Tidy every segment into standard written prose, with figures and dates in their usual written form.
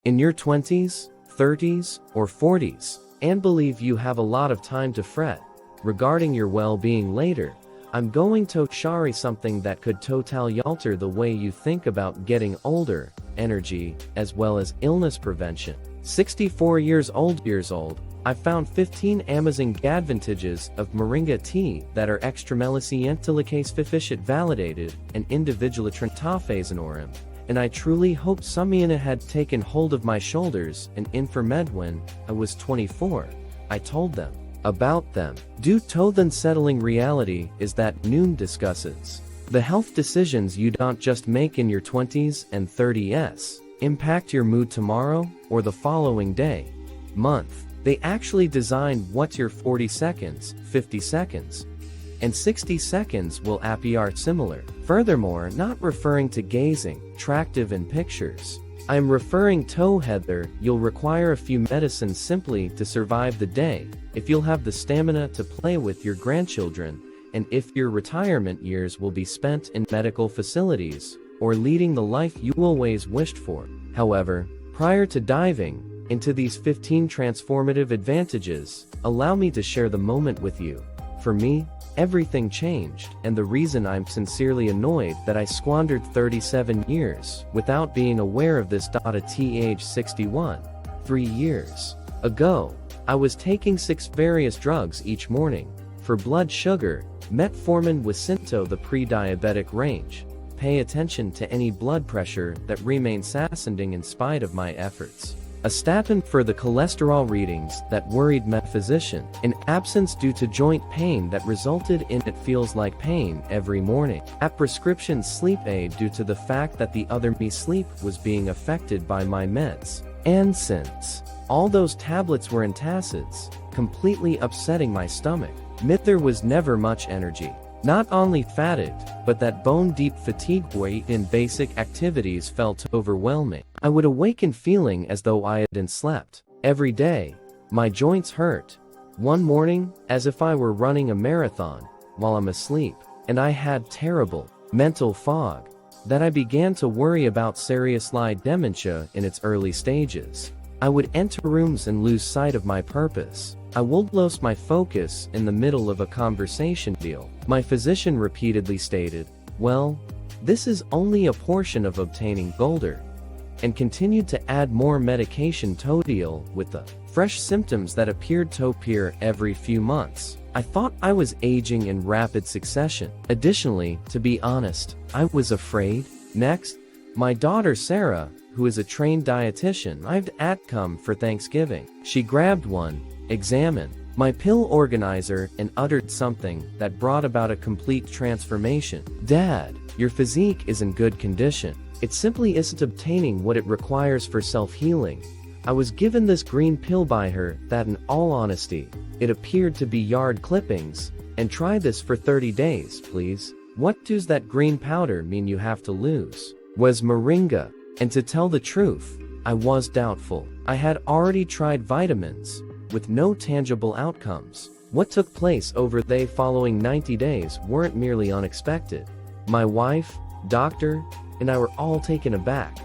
in your 20s, 30s, or 40s, and believe you have a lot of time to fret regarding your well-being later, I'm going to share something that could totally alter the way you think about getting older, energy, as well as illness prevention. 64 years old, I found 15 amazing advantages of Moringa tea that are extremely validated and individual trentafazanorum, and I truly hope Samina had taken hold of my shoulders and informed when I was 24. I told them about them. Due to the unsettling reality is that Noon discusses the health decisions you don't just make in your 20s and 30s impact your mood tomorrow or the following day, month. They actually design what your 40 seconds, 50 seconds, and 60 seconds will appear similar. Furthermore, not referring to gazing, attractive in pictures. I'm referring to whether you'll require a few medicines simply to survive the day, if you'll have the stamina to play with your grandchildren, and if your retirement years will be spent in medical facilities, or leading the life you always wished for. However, prior to diving into these 15 transformative advantages, allow me to share the moment with you. For me, everything changed, and the reason I'm sincerely annoyed that I squandered 37 years without being aware of this at age 61. 3 years ago, I was taking 6 various drugs each morning. For blood sugar, metformin with Sinto the pre-diabetic range. Pay attention to any blood pressure that remains ascending in spite of my efforts. A statin for the cholesterol readings that worried my physician. An absence due to joint pain that resulted in it feels like pain every morning. A prescription sleep aid due to the fact that the other me sleep was being affected by my meds. And since all those tablets were antacids, completely upsetting my stomach, there was never much energy. Not only fatigued, but that bone-deep fatigue weight in basic activities felt overwhelming. I would awaken feeling as though I hadn't slept. Every day, my joints hurt. One morning, as if I were running a marathon, while I'm asleep, and I had terrible mental fog, that I began to worry about serious dementia in its early stages. I would enter rooms and lose sight of my purpose. I would lose my focus in the middle of a conversation deal. My physician repeatedly stated, well, this is only a portion of obtaining older, and continued to add more medication to deal with the fresh symptoms that appeared to appear every few months. I thought I was aging in rapid succession. Additionally, to be honest, I was afraid. Next, my daughter Sarah, who is a trained dietitian, I've come for Thanksgiving. She grabbed one, examined my pill organizer, and uttered something that brought about a complete transformation. Dad, your physique is in good condition. It simply isn't obtaining what it requires for self-healing. I was given this green pill by her that, in all honesty, it appeared to be yard clippings, and try this for 30 days, please. What does that green powder mean you have to lose? Was Moringa. And to tell the truth, I was doubtful. I had already tried vitamins, with no tangible outcomes. What took place over the following 90 days weren't merely unexpected. My wife, doctor, and I were all taken aback.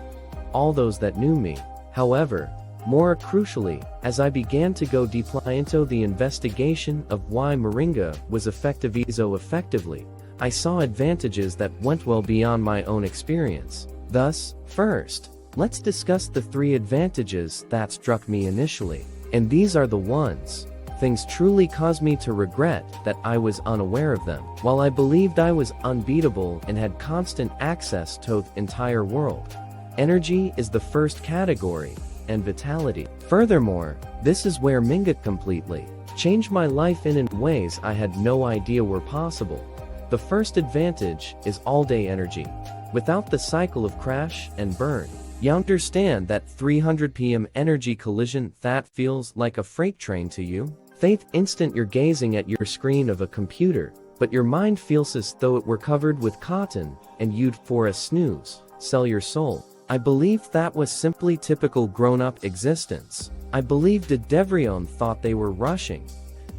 All those that knew me. However, more crucially, as I began to go deeply into the investigation of why Moringa was effective so effectively, I saw advantages that went well beyond my own experience. Thus, first, let's discuss the 3 advantages that struck me initially. And these are the ones. Things truly caused me to regret that I was unaware of them. While I believed I was unbeatable and had constant access to the entire world, energy is the first category, and vitality. Furthermore, this is where Moringa completely changed my life in ways I had no idea were possible. The first advantage is all-day energy. Without the cycle of crash and burn, you understand that 300 p.m. energy collision that feels like a freight train to you. Faith instant you're gazing at your screen of a computer, but your mind feels as though it were covered with cotton, and you'd for a snooze, sell your soul. I believed that was simply typical grown-up existence. I believed Devrion thought they were rushing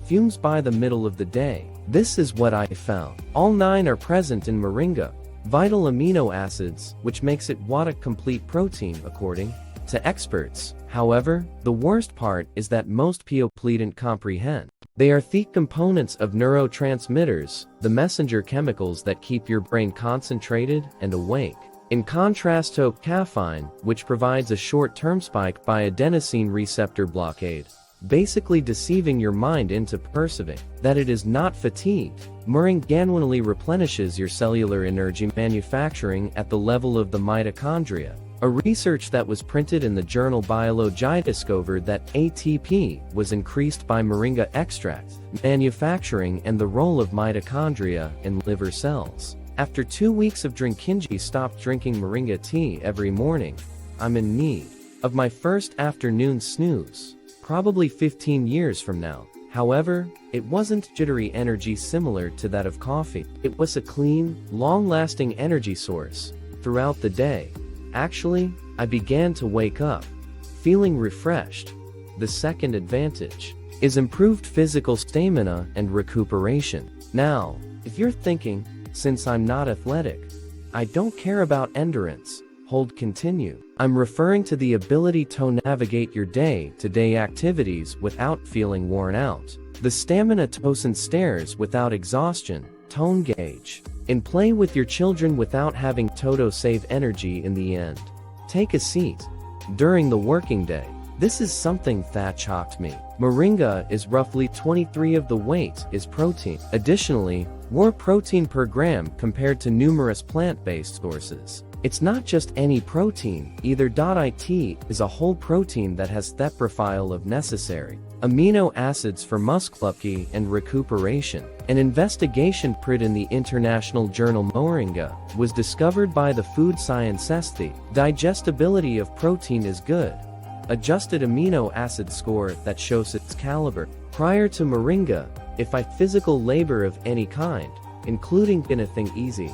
fumes by the middle of the day. This is what I found. All 9 are present in Moringa. Vital amino acids, which makes it what a complete protein according to experts. However, the worst part is that most people didn't comprehend. They are the components of neurotransmitters, the messenger chemicals that keep your brain concentrated and awake. In contrast to caffeine, which provides a short-term spike by adenosine receptor blockade, basically deceiving your mind into perceiving that it is not fatigued. Moringa genuinely replenishes your cellular energy manufacturing at the level of the mitochondria. A research that was printed in the journal Biology discovered that ATP was increased by Moringa extract manufacturing and the role of mitochondria in liver cells. After 2 weeks of drinking, stopped drinking Moringa tea every morning. I'm in need of my first afternoon snooze, probably 15 years from now. However, it wasn't jittery energy similar to that of coffee. It was a clean, long-lasting energy source throughout the day. Actually, I began to wake up feeling refreshed. The second advantage is improved physical stamina and recuperation. Now, if you're thinking, since I'm not athletic, I don't care about endurance, continue. I'm referring to the ability to navigate your day-to-day activities without feeling worn out. The stamina to stairs without exhaustion, tone gauge. And play with your children without having to save energy in the end. Take a seat during the working day. This is something that shocked me. Moringa is roughly 23% of the weight is protein. Additionally, more protein per gram compared to numerous plant-based sources. It's not just any protein either. It is a whole protein that has the profile of necessary amino acids for muscle and recuperation. An investigation printed in the international journal Moringa was discovered by the food scientists. The digestibility of protein is good. Adjusted amino acid score that shows its caliber. Prior to Moringa, if I physical labor of any kind, including anything easy,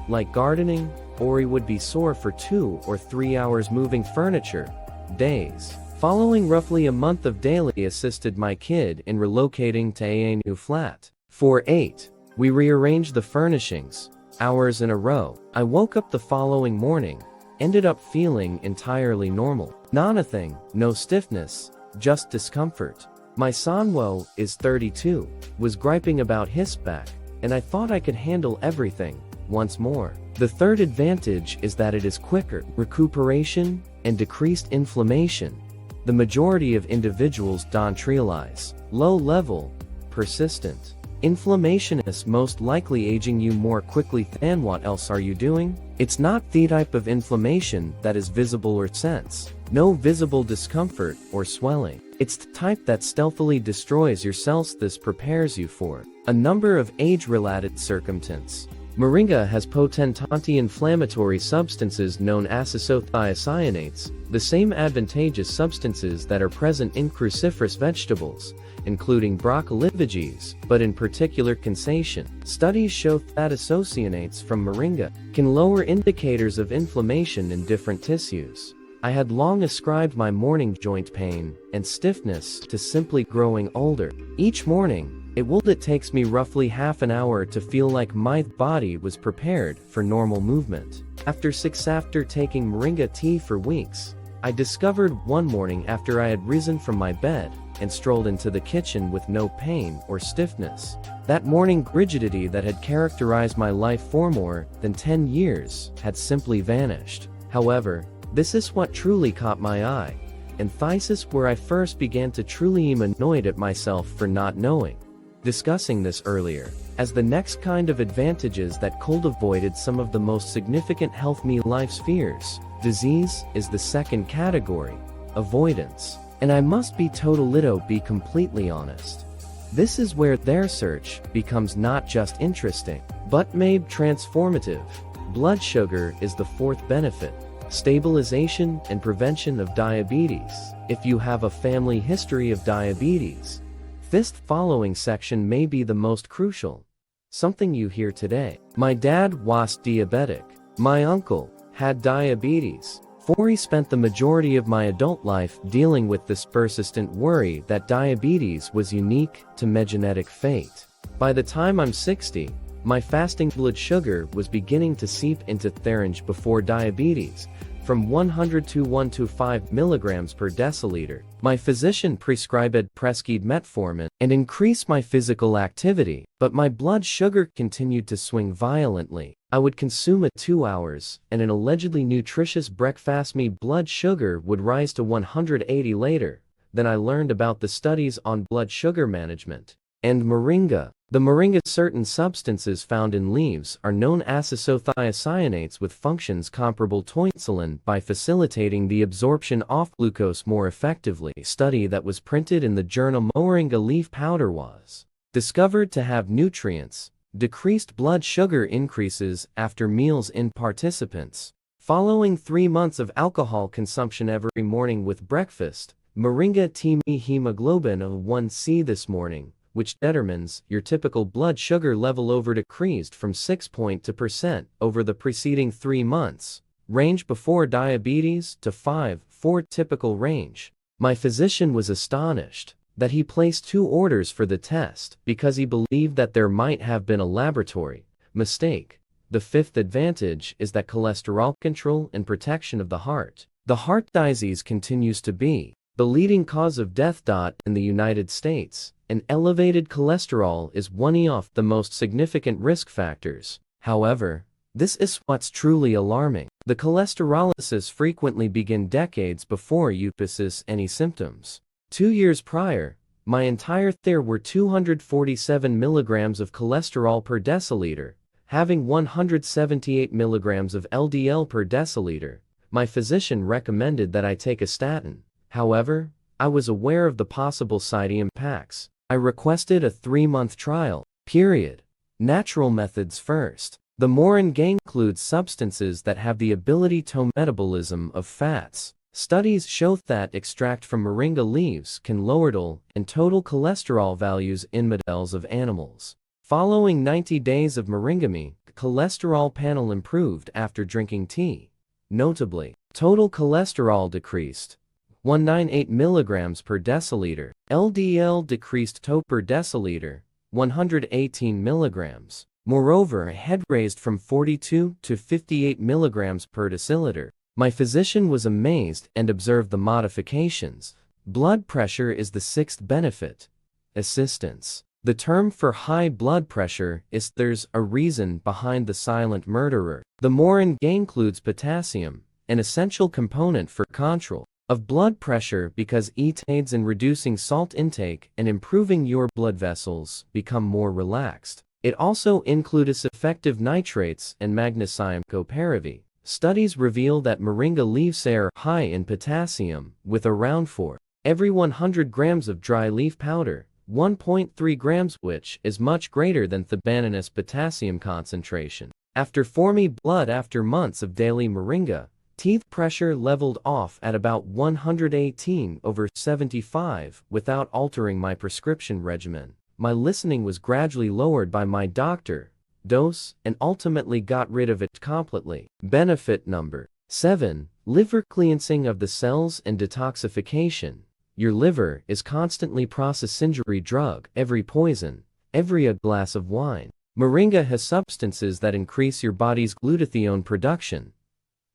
like gardening, or he would be sore for 2 or 3 hours moving furniture days. Following roughly a month of daily assisted my kid in relocating to a new flat. For 8, we rearranged the furnishings, hours in a row. I woke up the following morning, ended up feeling entirely normal. Nothing, no stiffness, just discomfort. My son, is 32, was griping about his back, and I thought I could handle everything once more. The third advantage is that it is quicker recuperation and decreased inflammation. The majority of individuals don't realize low-level, persistent inflammation is most likely aging you more quickly than what else are you doing? It's not the type of inflammation that is visible or sense. No visible discomfort or swelling. It's the type that stealthily destroys your cells. This prepares you for a number of age-related circumstances. Moringa has potent anti-inflammatory substances known as isothiocyanates, the same advantageous substances that are present in cruciferous vegetables, including broccoli, veggies, but in particular casein. Studies show that isocyanates from Moringa can lower indicators of inflammation in different tissues. I had long ascribed my morning joint pain and stiffness to simply growing older. Each morning, it takes me roughly half an hour to feel like my body was prepared for normal movement. After taking Moringa tea for weeks, I discovered one morning after I had risen from my bed and strolled into the kitchen with no pain or stiffness. That morning rigidity that had characterized my life for more than 10 years had simply vanished. However, this is what truly caught my eye, and this is where I first began to truly be annoyed at myself for not knowing. Discussing this earlier, as the next kind of advantages that avoided some of the most significant health life fears. Disease is the second category, avoidance. And I must be completely honest. This is where their search becomes not just interesting, but maybe transformative. Blood sugar is the fourth benefit. Stabilization and prevention of diabetes. If you have a family history of diabetes, this following section may be the most crucial. Something you hear today. My dad was diabetic. My uncle had diabetes. For he spent the majority of my adult life dealing with this persistent worry that diabetes was unique to my genetic fate. By the time I'm 60, my fasting blood sugar was beginning to seep into range before diabetes. from 100 to 125 milligrams per deciliter. My physician prescribed metformin and increased my physical activity, but my blood sugar continued to swing violently. I would consume it 2 hours, and an allegedly nutritious breakfast my blood sugar would rise to 180 later. Then I learned about the studies on blood sugar management and Moringa. The Moringa, certain substances found in leaves are known as isothiocyanates with functions comparable to insulin by facilitating the absorption of glucose more effectively. A study that was printed in the journal Moringa leaf powder was discovered to have nutrients, decreased blood sugar increases after meals in participants. Following 3 months of alcohol consumption every morning with breakfast, Moringa tea me hemoglobin of 1C this morning, which determines your typical blood sugar level over decreased from 6% over the preceding 3 months, range before diabetes to 5-4 typical range. My physician was astonished that he placed 2 orders for the test because he believed that there might have been a laboratory mistake. The fifth advantage is that cholesterol control and protection of the heart. The heart disease continues to be the leading cause of death. In the United States, and elevated cholesterol is one of the most significant risk factors. However, this is what's truly alarming. The cholesterolysis frequently begin decades before you possess any symptoms. 2 years prior, my entire there were 247 milligrams of cholesterol per deciliter, having 178 milligrams of LDL per deciliter. My physician recommended that I take a statin. However, I was aware of the possible side impacts. I requested a 3-month trial period. Natural methods first. The Moringa includes substances that have the ability to metabolism of fats. Studies show that extract from Moringa leaves can lower total and total cholesterol values in models of animals. Following 90 days of Moringa, cholesterol panel improved after drinking tea. Notably, total cholesterol decreased 198 milligrams per deciliter. LDL decreased per deciliter 118 milligrams. Moreover, head raised from 42 to 58 milligrams per deciliter. My physician was amazed and observed the modifications. Blood pressure is the sixth benefit. Assistance. The term for high blood pressure is there's a reason behind the silent murderer. The Moringa includes potassium, an essential component for control of blood pressure because it aids in reducing salt intake and improving your blood vessels become more relaxed. It also includes effective nitrates and magnesium cooperative. Studies reveal that Moringa leaves are high in potassium, with around 4 every 100 grams of dry leaf powder, 1.3 grams, which is much greater than the banana's potassium concentration. After forming blood after months of daily Moringa, teeth pressure leveled off at about 118/75 without altering my prescription regimen. My listening was gradually lowered by my doctor, dose, and ultimately got rid of it completely. Benefit number 7. Liver cleansing of the cells and detoxification. Your liver is constantly processing injury drug, every poison, every a glass of wine. Moringa has substances that increase your body's glutathione production,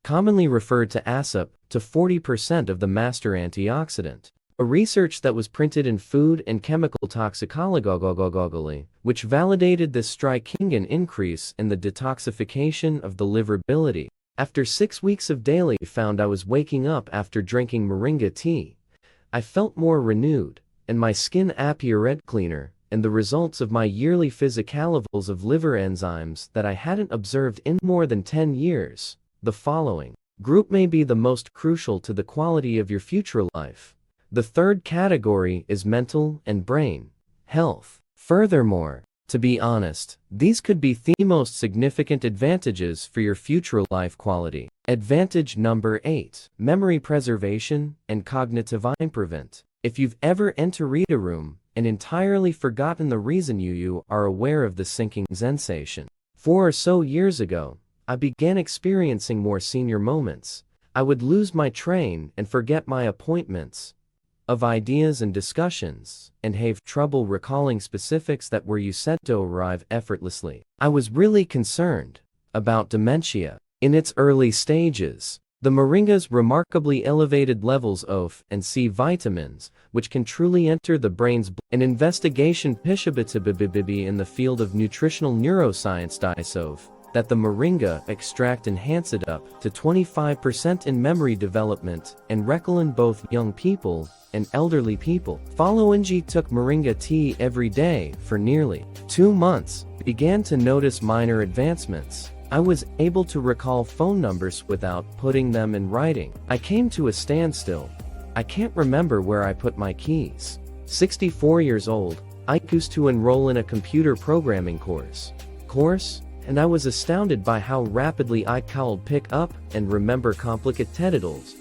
commonly referred to as up to 40% of the master antioxidant. A research that was printed in Food and Chemical Toxicology, which validated this striking increase in the detoxification of the liver ability. After 6 weeks of daily found I was waking up after drinking Moringa tea. I felt more renewed, and my skin appeared cleaner, and the results of my yearly physical levels of liver enzymes that I hadn't observed in more than 10 years. The following group may be the most crucial to the quality of your future life. The third category is mental and brain health. Furthermore, to be honest, these could be the most significant advantages for your future life quality. Advantage number 8. Memory preservation and cognitive improvement. If you've ever entered a room and entirely forgotten the reason you are aware of the sinking sensation. 4 or so years ago, I began experiencing more senior moments. I would lose my train and forget my appointments of ideas and discussions, and have trouble recalling specifics that were you said to arrive effortlessly. I was really concerned about dementia in its early stages. The moringa's remarkably elevated levels of and C vitamins, which can truly enter the brain's an investigation in the field of nutritional neuroscience disove that the moringa extract enhance it up to 25% in memory development and recall in both young people and elderly people. Following took moringa tea every day for nearly 2 months, began to notice minor advancements. I was able to recall phone numbers without putting them in writing. I came to a standstill. I can't remember where I put my keys. 64 years old, I used to enroll in a computer programming course, and I was astounded by how rapidly I could pick up and remember complicated titles.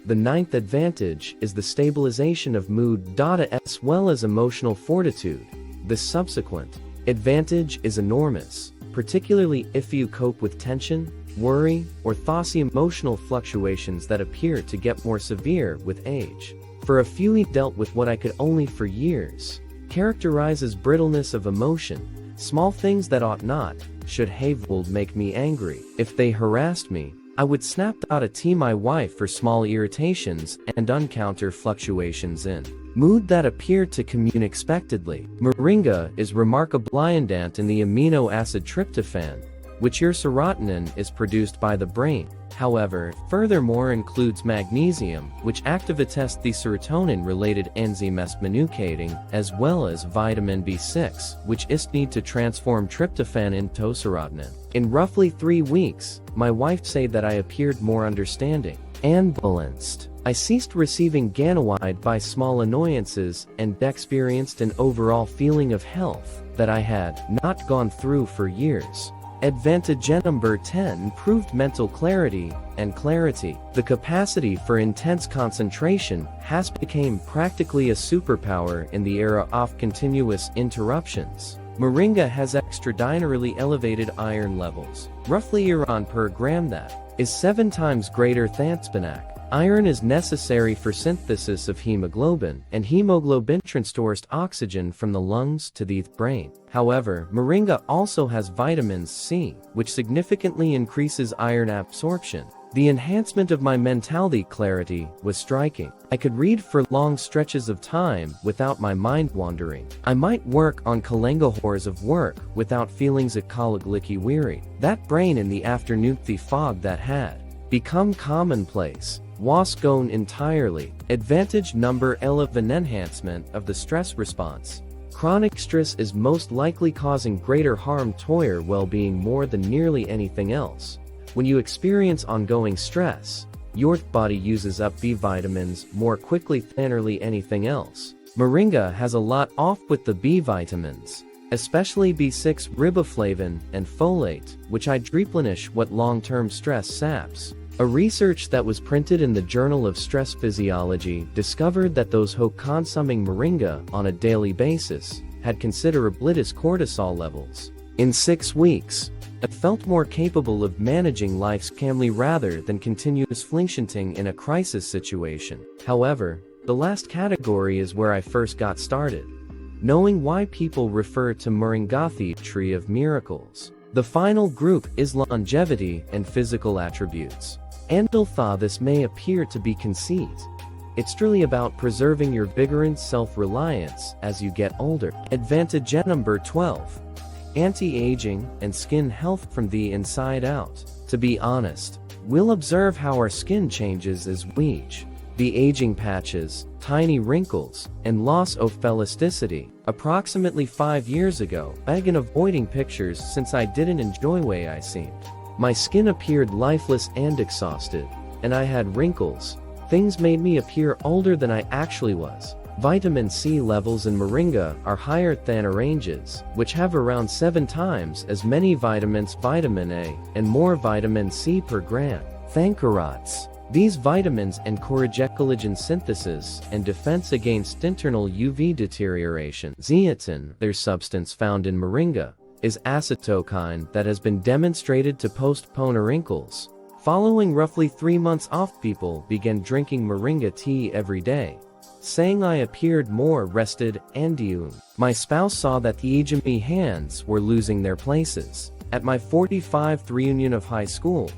The ninth advantage is the stabilization of mood as well as emotional fortitude. The subsequent advantage is enormous, particularly if you cope with tension, worry, or thoughty emotional fluctuations that appear to get more severe with age. For a few, he dealt with what I could only for years characterize as brittleness of emotion. Small things that ought not, should have, would make me angry. If they harassed me, I would snap out at my wife for small irritations and uncounter fluctuations in mood that appeared to commune unexpectedly. Moringa is remarkably abundant in the amino acid tryptophan, which your serotonin is produced by the brain. However, furthermore includes magnesium, which activates the serotonin-related enzyme manukating, as well as vitamin B6, which is need to transform tryptophan into serotonin. In roughly 3 weeks, my wife said that I appeared more understanding and balanced. I ceased receiving ganawide by small annoyances and experienced an overall feeling of health that I had not gone through for years. Advantage number 10, improved mental clarity and clarity. The capacity for intense concentration has become practically a superpower in the era of continuous interruptions. Moringa has extraordinarily elevated iron levels, roughly iron per gram, that is 7 times greater than spinach. Iron is necessary for synthesis of hemoglobin, and hemoglobin transports oxygen from the lungs to the brain. However, moringa also has vitamin C, which significantly increases iron absorption. The enhancement of my mentality clarity was striking. I could read for long stretches of time without my mind wandering. I might work on kalenga hours of work without feelings ecologically weary. That brain in the afternoon, the fog that had become commonplace was gone entirely. Advantage number 11, enhancement of the stress response. Chronic stress is most likely causing greater harm to your well-being more than nearly anything else. When you experience ongoing stress, your body uses up B vitamins more quickly than nearly anything else. Moringa has a lot off with the B vitamins, especially B6, riboflavin, and folate, which replenish what long-term stress saps. A research that was printed in the Journal of Stress Physiology discovered that those who consuming moringa on a daily basis had considerably less cortisol levels. In 6 weeks, I felt more capable of managing life's calmly rather than continuous flinching in a crisis situation. However, the last category is where I first got started, knowing why people refer to moringa the tree of miracles. The final group is longevity and physical attributes. And although this may appear to be conceit, it's truly about preserving your vigor and self-reliance as you get older. Advantage number 12. Anti-aging and skin health from the inside out. To be honest, we'll observe how our skin changes as we age. The aging patches, tiny wrinkles, and loss of elasticity. Approximately 5 years ago, I began avoiding pictures since I didn't enjoy the way I seemed. My skin appeared lifeless and exhausted, and I had wrinkles. Things made me appear older than I actually was. Vitamin C levels in moringa are higher than oranges, which have around 7 times as many vitamins, vitamin A, and more vitamin C per gram than carrots. These vitamins encourage collagen synthesis and defense against internal UV deterioration. Zeatin, their substance found in moringa, is acetylcholine that has been demonstrated to postpone wrinkles. Following roughly 3 months off, people began drinking moringa tea every day, saying I appeared more rested and young. My spouse saw that the hands were losing their places. At my 45th reunion of high school,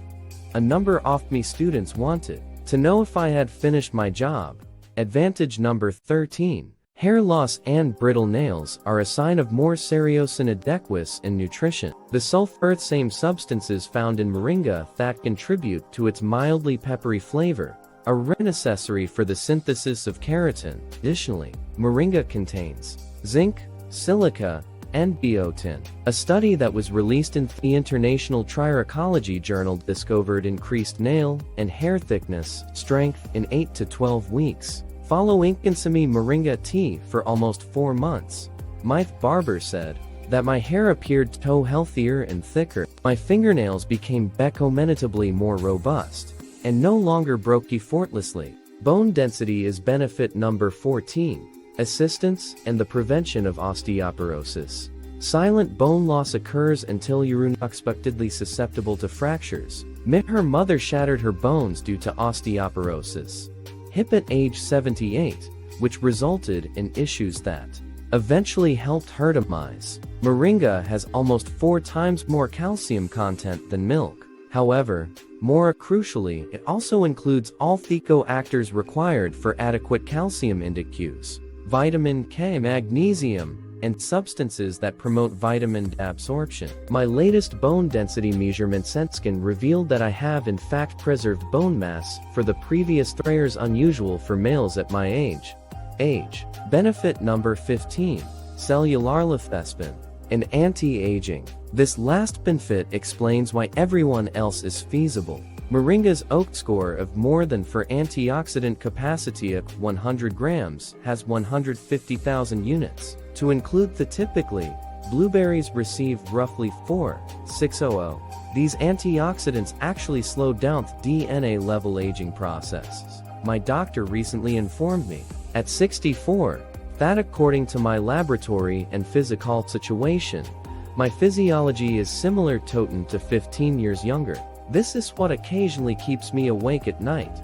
A number of me students wanted to know if I had finished my job. Advantage number 13. Hair loss and brittle nails are a sign of more serious inadequacy in nutrition. The sulfur-same substances found in moringa that contribute to its mildly peppery flavor are necessary for the synthesis of keratin. Additionally, moringa contains zinc, silica, and biotin. A study that was released in the International Trichology Journal discovered increased nail and hair thickness, strength in 8 to 12 weeks. Following consuming moringa tea for almost 4 months, my barber said that my hair appeared healthier and thicker. My fingernails became becomenitably more robust and no longer broke effortlessly. Bone density is benefit number 14. Assistance and the prevention of osteoporosis. Silent bone loss occurs until you're unexpectedly susceptible to fractures. Her mother shattered her bones due to osteoporosis hip at age 78, which resulted in issues that eventually helped her demise. Moringa has almost 4 times more calcium content than milk. However, more crucially, it also includes all phytoactors required for adequate calcium intake, vitamin K, magnesium, and substances that promote vitamin D absorption. My latest bone density measurement scan revealed that I have in fact preserved bone mass for the previous 3 years, unusual for males at my age. Benefit number 15. Cellular lifespan and anti-aging. This last benefit explains why everyone else is feasible. Moringa's oak score of more than for antioxidant capacity of 100 grams has 150,000 units. To include the typically, blueberries receive roughly 4,600. These antioxidants actually slow down the DNA level aging processes. My doctor recently informed me, at 64, that according to my laboratory and physical situation, my physiology is similar to 15 years younger. This is what occasionally keeps me awake at night.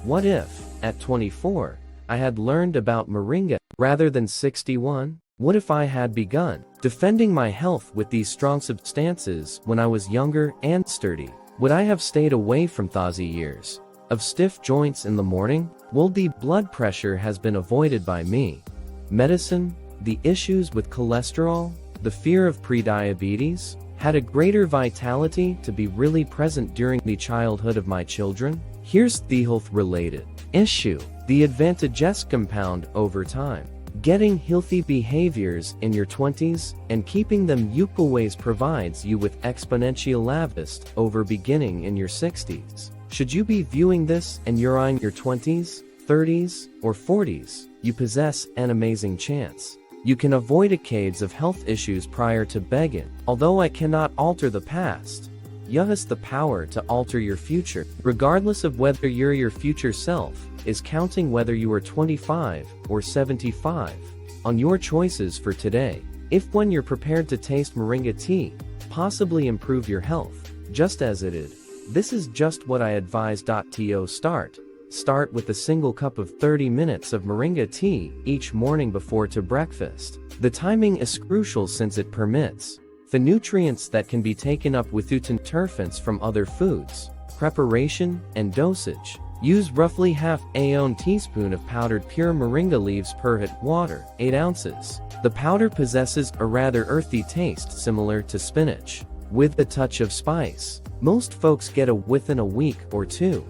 What if, at 24, I had learned about moringa rather than 61? What if I had begun defending my health with these strong substances when I was younger and sturdy? Would I have stayed away from those years of stiff joints in the morning? Well, the blood pressure has been avoided by me. Medicine, the issues with cholesterol, the fear of prediabetes, had a greater vitality to be really present during the childhood of my children. Here's the health-related issue. The advantages compound over time. Getting healthy behaviors in your 20s and keeping them always provides you with exponential lavish over beginning in your 60s. Should you be viewing this and you're in your 20s, 30s, or 40s, you possess an amazing chance. You can avoid decades of health issues prior to begging. Although I cannot alter the past, you have the power to alter your future. Regardless of whether you're your future self, is counting whether you are 25 or 75 on your choices for today. If when you're prepared to taste moringa tea, possibly improve your health, just as it did. This is just what I advise. To start with a single cup of 30 minutes of moringa tea each morning before to breakfast. The timing is crucial since it permits the nutrients that can be taken up with terpenes from other foods. Preparation and dosage. Use roughly half a teaspoon of powdered pure moringa leaves per hot water, 8 ounces. The powder possesses a rather earthy taste similar to spinach, with a touch of spice. Most folks get it within a week or 2.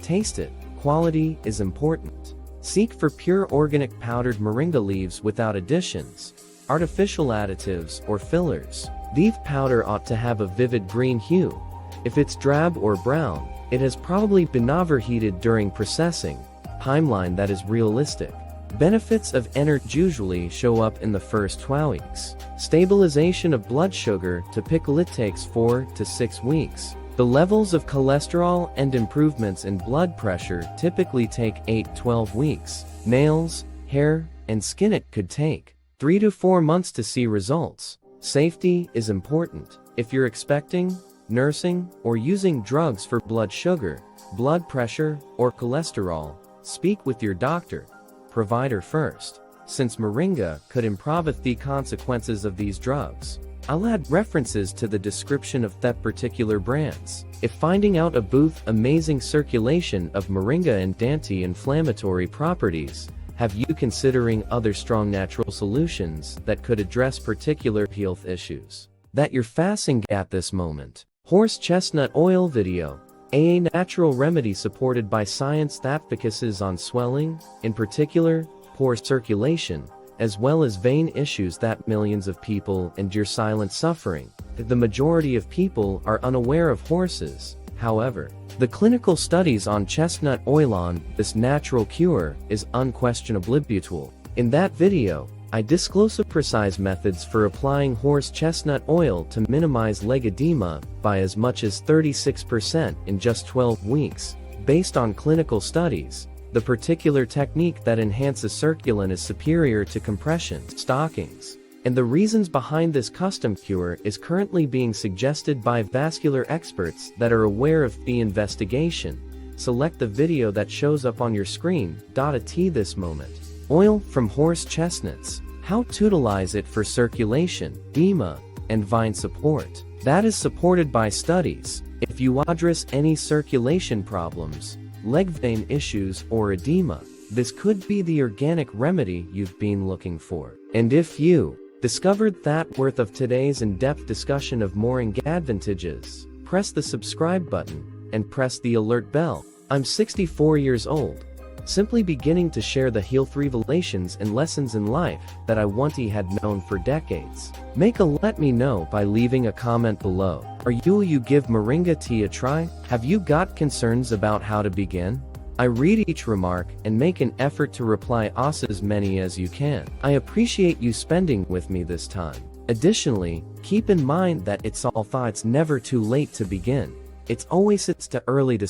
Taste it. Quality is important. Seek for pure organic powdered moringa leaves without additions, artificial additives, or fillers. Leaf powder ought to have a vivid green hue. If it's drab or brown, it has probably been overheated during processing. Timeline that is realistic. Benefits of energy usually show up in the first 12 weeks. Stabilization of blood sugar to pickle it takes 4 to 6 weeks. The levels of cholesterol and improvements in blood pressure typically take 8-12 weeks. Nails, hair, and skin it could take 3 to 4 months to see results. Safety is important. If you're expecting, nursing, or using drugs for blood sugar, blood pressure, or cholesterol, speak with your doctor, provider first, since moringa could improve the consequences of these drugs. I'll add references to the description of that particular brands. If finding out a booth amazing circulation of Moringa and anti-inflammatory properties, have you considering other strong natural solutions that could address particular health issues that you're facing at this moment? Horse chestnut oil video. A natural remedy supported by science that focuses on swelling, in particular, poor circulation, as well as vein issues that millions of people endure silent suffering. The majority of people are unaware of horses, however. The clinical studies on chestnut oil on this natural cure is unquestionably beautiful. In that video, I disclose precise methods for applying horse chestnut oil to minimize leg edema by as much as 36% in just 12 weeks. Based on clinical studies, the particular technique that enhances circulation is superior to compression stockings. And the reasons behind this custom cure is currently being suggested by vascular experts that are aware of the investigation. Select the video that shows up on your screen. At this moment. Oil from horse chestnuts. How to utilize it for circulation, edema, and vein support. That is supported by studies. If you address any circulation problems, leg vein issues or edema, this could be the organic remedy you've been looking for. And if you discovered that worth of today's in-depth discussion of Moringa advantages, press the subscribe button and press the alert bell. I'm 64 years old, simply beginning to share the health revelations and lessons in life that I once had known for decades. Let me know by leaving a comment below. Are you give Moringa tea a try? Have you got concerns about how to begin? I read each remark and make an effort to reply as many as you can. I appreciate you spending with me this time. Additionally, keep in mind that it's never too late to begin. It's too early to